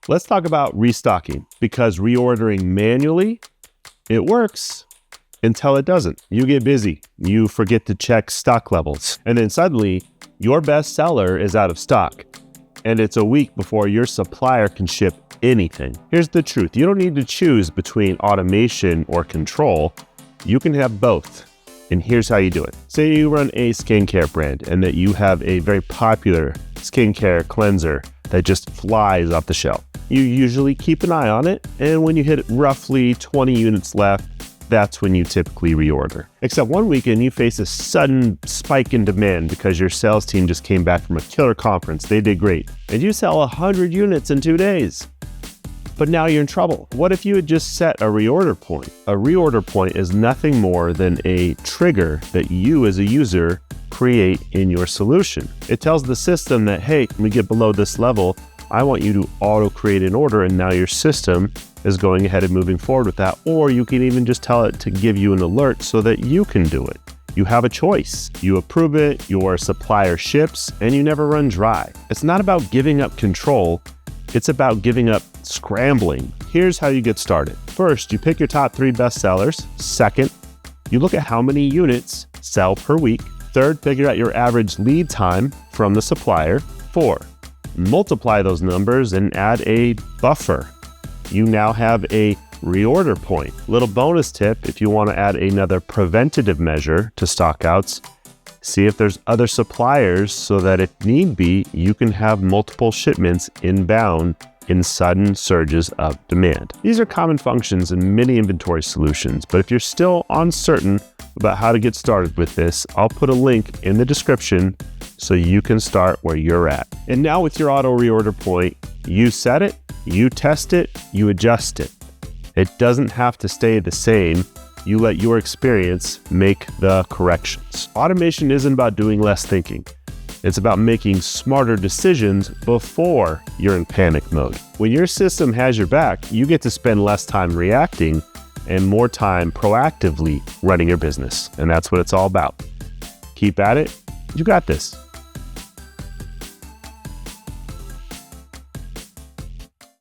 Let's talk about restocking, because reordering manually, it works until it doesn't. You get busy, you forget to check stock levels, and then suddenly your best seller is out of stock, and it's a week before your supplier can ship anything. Here's the truth. You don't need to choose between automation or control. You can have both. And here's how you do it. Say you run a skincare brand and that you have a very popular skincare cleanser that just flies off the shelf. You usually keep an eye on it, and when you hit roughly 20 units left, that's when you typically reorder. Except one weekend you face a sudden spike in demand because your sales team just came back from a killer conference. They did great. And you sell 100 units in 2 days. But now you're in trouble. What if you had just set a reorder point? A reorder point is nothing more than a trigger that you as a user create in your solution. It tells the system that, hey, when we get below this level, I want you to auto create an order, and now your system is going ahead and moving forward with that. Or you can even just tell it to give you an alert so that you can do it. You have a choice. You approve it, your supplier ships, and you never run dry. It's not about giving up control. It's about giving up scrambling. Here's how you get started. First, you pick your top 3 best sellers. Second, you look at how many units sell per week. Third, figure out your average lead time from the supplier. 4, multiply those numbers and add a buffer. You now have a reorder point. Little bonus tip, if you want to add another preventative measure to stockouts, see if there's other suppliers so that if need be, you can have multiple shipments inbound in sudden surges of demand. These are common functions in many inventory solutions, but if you're still uncertain about how to get started with this, I'll put a link in the description so you can start where you're at. And now with your auto reorder point, you set it, you test it, you adjust it. It doesn't have to stay the same. You let your experience make the corrections. Automation isn't about doing less thinking. It's about making smarter decisions before you're in panic mode. When your system has your back, you get to spend less time reacting and more time proactively running your business. And that's what it's all about. Keep at it. You got this.